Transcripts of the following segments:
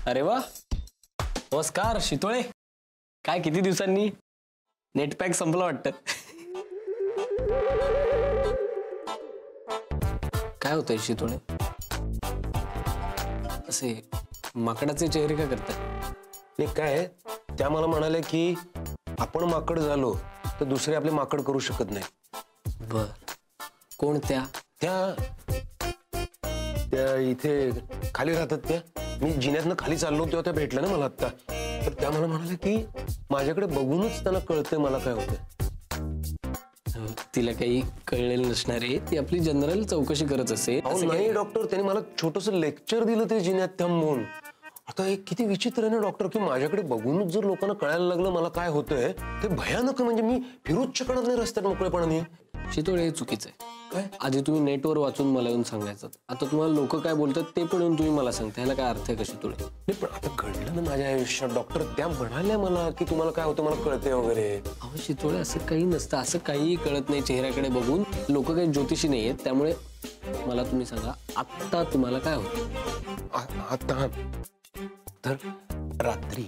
अरे वा, नमस्कार शितोळे. काय किती दिवसांनी? नेट पॅक संपला वाटतं. काय होतंय शितोळे? असे माकडाचे चेहरे का करतात? ते काय, त्या मला म्हणाले की आपण माकड झालो तर दुसरे आपले माकड करू शकत नाही. बर, कोण त्या? त्या इथे खाली राहतात. त्या मी जिन्यातनं खाली चाललो तेव्हा त्या भेटल्या ना मला आत्ता. तर त्या मला म्हणाले की माझ्याकडे बघूनच त्यांना कळतंय मला काय होतंय. तिला काही कळलेलं नसणार आहे, ती आपली जनरल चौकशी करत असेल. नाही डॉक्टर, त्यांनी मला छोटस लेक्चर दिलं ते जिन्यात थांबून. आता एक किती विचित्र आहे ना डॉक्टर, की माझ्याकडे बघूनच जर लोकांना कळायला लागलं मला काय होतंय ते भयानक. म्हणजे मी फिरूच शकणार नाही रस्त्यात मोकळेपणाने. शितोळे, हे चुकीचं आहे. काय? आधी तुम्ही नेटवर वाचून मला येऊन सांगायचं. आता तुम्हाला लोक काय बोलतात ते पण येऊन तुम्ही मला सांगता. ह्याला काय अर्थ आहे का शितोळे? नाही पण आता घडलं ना माझ्या आयुष्यात डॉक्टर. त्या म्हणाल्या मला की तुम्हाला काय होतं मला कळते वगैरे. अहो शितोळे, असं काही नसतं. असं काहीही कळत नाही चेहऱ्याकडे बघून. लोक काही ज्योतिषी नाही आहेत. त्यामुळे मला तुम्ही सांगा, आत्ता तुम्हाला काय होतं? आता तर रात्री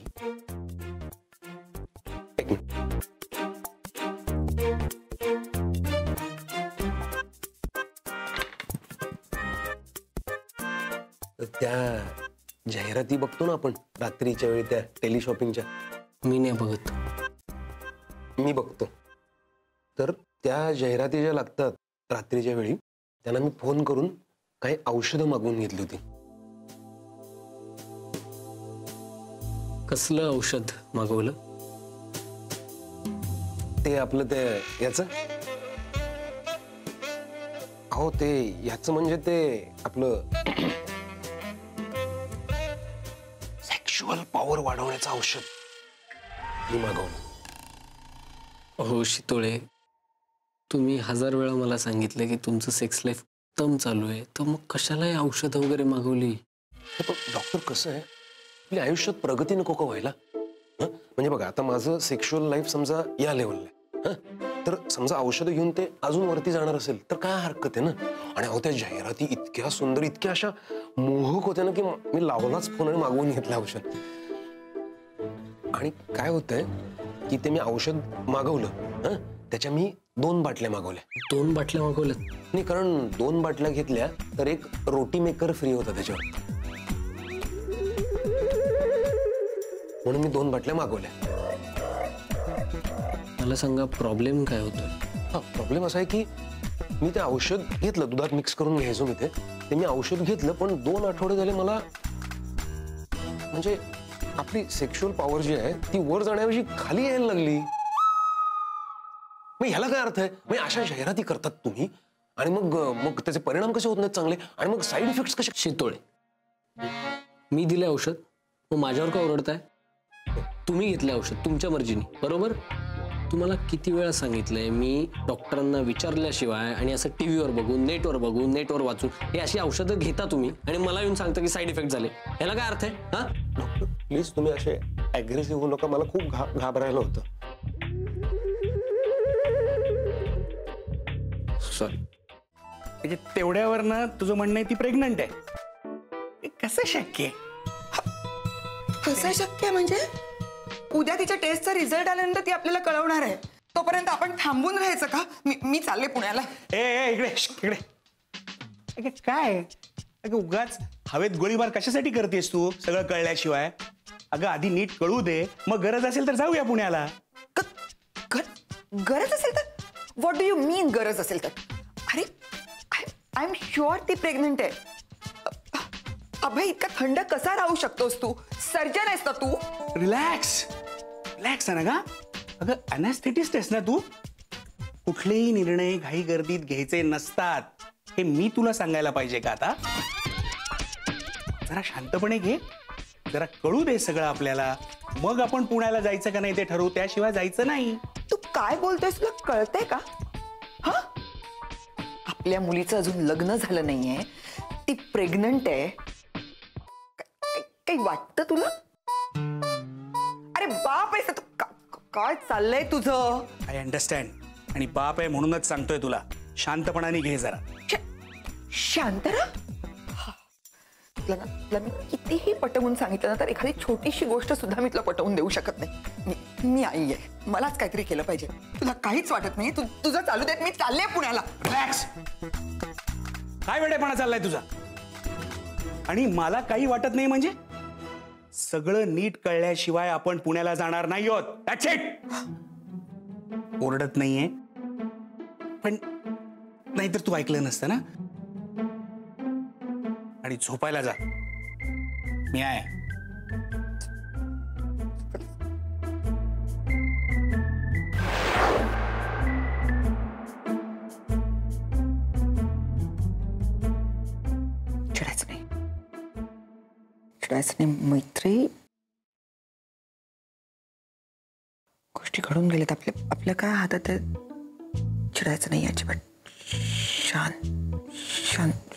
त्या जाहिराती बघतो ना आपण रात्रीच्या वेळी, त्या टेलिशॉपिंगच्या. मी नाही बघत. मी बघतो. तर त्या जाहिराती ज्या लागतात रात्रीच्या वेळी, त्यांना मी फोन करून काही औषधं मागवून घेतली होती. कसलं औषध मागवलं? ते आपलं ते याचं, अहो ते याचं म्हणजे ते आपलं सेक्शुअल पॉवर वाढवण्याचं औषध मी मागवलं. हो शितोळे, तुम्ही 1000 वेळा मला सांगितलं की तुमचं सेक्स लाईफ उत्तम चालू आहे, तर मग कशाला हे औषधं वगैरे मागवली? पण डॉक्टर कसं आहे, आपल्या आयुष्यात प्रगती नको का व्हायला? म्हणजे बघा, आता माझं सेक्शुअल लाईफ समजा या लेवलला आहे, तर समजा औषधं घेऊन ते अजून वरती जाणार असेल तर काय हरकत आहे ना. आणि अहो त्या जाहिराती इतक्या सुंदर, इतक्या अशा मोहक होत्या ना की मी लावलाच फोन आणि मागवून घेतलं औषध. आणि काय होतंय की ते मी औषध मागवलं, त्याच्या मी 2 बाटल्या मागवल्या. 2 बाटल्या मागवल्यात? नाही, कारण 2 बाटल्या घेतल्या तर एक रोटी मेकर फ्री होता त्याच्यावर, म्हणून मी 2 बाटल्या मागवल्या. मला सांगा, प्रॉब्लेम काय होतोय? हा प्रॉब्लेम असा आहे की मी ते औषध घेतलं, दुधात मिक्स करून घ्यायचो मी ते मी औषध घेतलं, पण 2 आठवडे झाले मला म्हणजे आपली सेक्शुअल पॉवर जी आहे ती वर जाण्याऐवजी खाली यायला लागली. मग ह्याला काय अर्थ आहे? म्हणजे अशा जाहिराती करतात तुम्ही आणि मग त्याचे परिणाम कसे होत नाहीत चांगले, आणि मग साईड इफेक्ट्स कसे? शितोळे, मी दिले औषध, मग माझ्यावर का ओरडताय? तुम्ही घेतले औषध तुमच्या मर्जीने, बरोबर? तुम्हाला किती वेळा सांगितलंय मी, डॉक्टरांना विचारल्याशिवाय आणि असं टीव्हीवर बघून, नेटवर वाचून हे अशी औषधं घेता तुम्ही आणि मला येऊन सांगता की साईड इफेक्ट झाले. ह्याला काय अर्थ आहे? हा डॉक्टर प्लीज तुम्ही असे ऍग्रेसिव्ह होऊ नका, मला खूप घाबरायला होतं. सॉरी. म्हणजे तेवढ्यावर ना तुझं म्हणणं आहे ती प्रेग्नंट आहे? कसं शक्य आहे? कसं शक्य आहे म्हणजे? उद्या तिच्या टेस्टचा रिझल्ट आल्यानंतर ती आपल्याला कळवणार आहे. तोपर्यंत आपण थांबून राहायचं का? मी चालले पुण्याला. ए इकडे काय अगं, उगाच हवेत गोळीबार कशासाठी करतेस तू सगळं कळल्याशिवाय? अगं आधी नीट कळू दे, मग गरज असेल तर जाऊया पुण्याला. गरज असेल तर? व्हॉट डू यू मीन गरज असेल तर? अरे आय एम शुअर ती प्रेग्नंट आहे. अभय, इतका थंड कसा राहू शकतोस तू? सर्जन आहेस ना तू? रिलॅक्स आहे ना का? अगं अनॅस्थेटिस्ट आहेस ना तू? कुठलेही निर्णय घाई गर्दीत घ्यायचे नसतात, हे मी तुला सांगायला पाहिजे का आता? जरा शांतपणे घे, जरा कळू दे सगळं आपल्याला, मग आपण पुण्याला जायचं का नाही ते ठरवू, त्याशिवाय जायचं नाही. तू काय बोलतोयस, तुला कळतंय का? हा, आपल्या मुलीचं अजून लग्न झालं नाहीये, ती प्रेग्नंट आहे. काही वाटतं तुला? अरे बाप आहेस तू. काय चाललंय तुझं? आय अंडरस्टँड, आणि बाप आहे म्हणूनच सांगतोय तुला, शांतपणाने घे जरा. शांत रहा. तुला मी कितीही पटवून सांगितलं ना तर एखादी छोटीशी गोष्ट सुद्धा मी तुला पटवून देऊ शकत नाही. मी आई आहे, मलाच काहीतरी केलं पाहिजे. तुला काहीच वाटत नाही. तुझं चालू देत, मी चालले पुण्याला. रिलॅक्स. काय वेडेपणा चाललाय तुझा? आणि मला काही वाटत नाही म्हणजे? सगळं नीट कळल्याशिवाय आपण पुण्याला जाणार नाही आहोत. That's it. ओरडत नाहीये, पण नाहीतर तू ऐकलं नसतं ना. आणि झोपायला जा. मी आहे. चिडायचं नाही मैत्री. गोष्टी घडून गेल्यात. आपल्या काय हातात आहे. चिडायचं नाही अजिबात.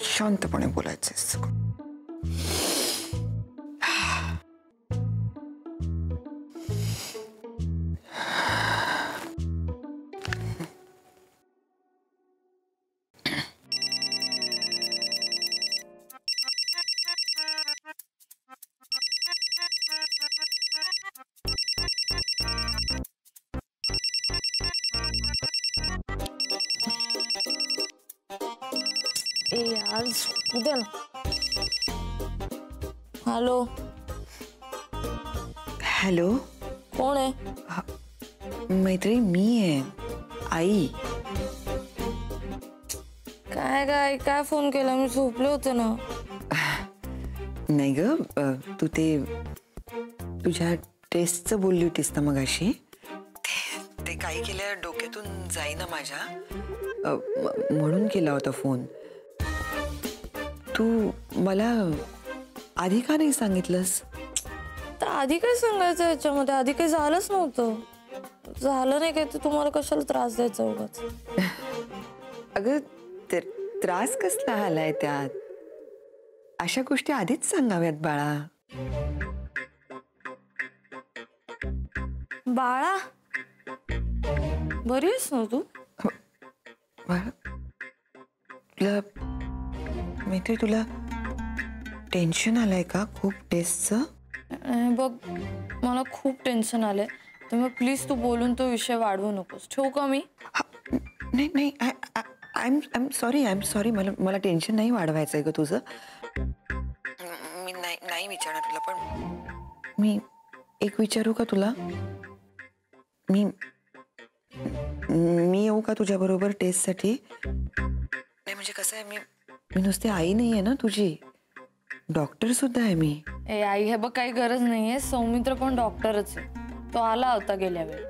शांतपणे बोलायचं सगळं. ए यार उद्या ना. हॅलो. हॅलो, कोण आहे? मैत्री मी आहे, आई. काय फोन केला? मी झोपले होते ना. नाही ग, तू ते तुझ्या टेस्टचं बोलली होतीस ना मगाशी. ते काही केलं डोक्यातून जाईना माझ्या, म्हणून केला होता फोन. तू मला आधी का नाही सांगितलंस? तर आधी काय सांगायचं याच्यामध्ये? आधी काही झालंच नव्हतं. झालं नाही काय तर तुम्हाला कशाला त्रास द्यायचा उगाच? अगं त्रास कसला आलाय त्यात? अशा गोष्टी आधीच सांगाव्यात बाळा. बाळा, बरी आहेस ना तू? तुला मैत्री, तुला टेन्शन आलंय का खूप टेस्टचं? बघ, मला खूप टेन्शन आलंय. तर प्लीज तू बोलून तो विषय वाढवू नकोस. ठेवू का मी? नाही, आय एम सॉरी. मला टेन्शन नाही वाढवायचंय ग तुझं. मी नाही विचारणार तुला, पण मी एक विचारू का तुला? मी येऊ का तुझ्या बरोबर टेस्टसाठी? नाही म्हणजे कसं आहे, मी नुसती आई नाही आहे ना तुझी, डॉक्टर सुद्धा आहे मी. ए आई, हे बघ काही गरज नाहीये. सौमित्र पण डॉक्टरच आहे. तो आला होता गेल्या वेळी.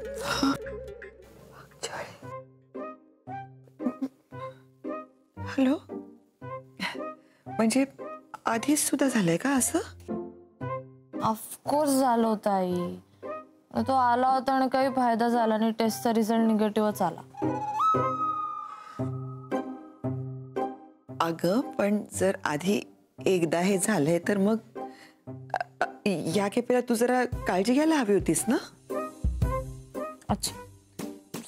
हॅलो, म्हणजे आधीच सुद्धा झालंय का असं? ऑफकोर्स झालं होतं आई. तो आला होता आणि काही फायदा झाला नाही. टेस्टचा रिझल्ट निगेटिव्हच आला. अगं पण जर आधी एकदा हे झालंय तर मग या खेपेला तू जरा काळजी घ्यायला हवी होतीस ना. अच्छा,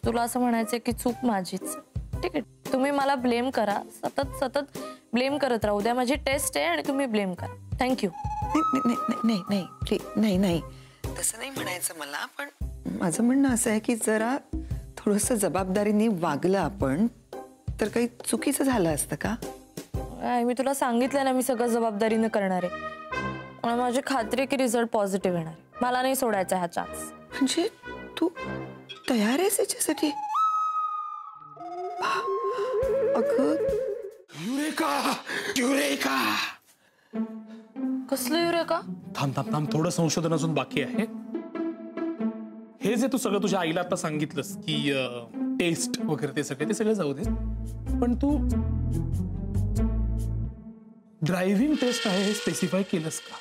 तुला असं म्हणायचंय की चूक माझीच. ठीक आहे, तुम्ही मला ब्लेम करा. सतत ब्लेम करत राहू द्या. माझी टेस्ट आहे आणि तुम्ही ब्लेम करा. थँक्यू. नाही तसं नाही म्हणायचं मला. पण माझं म्हणणं असं आहे की जरा थोडंसं जबाबदारीने वागलं आपण तर काही चुकीचं झालं असतं का? मी तुला सांगितलं ना, मी सगळं जबाबदारीनं करणार आहे. मला माझी खात्री आहे की रिझल्ट पॉझिटिव्ह येणार आहे. मला नाही सोडायचा हा चान्स. म्हणजे तू तयार आहेस याच्यासाठी? अगं युरेका. कसलं युरेका? थांब थोडं संशोधन अजून बाकी आहे. हे जे तू सगळं तुझ्या आईला आता सांगितलंस की टेस्ट वगैरे ते सगळं जाऊ दे, पण तू ड्रायव्हिंग टेस्ट आहे हे स्पेसिफाय केलंस का?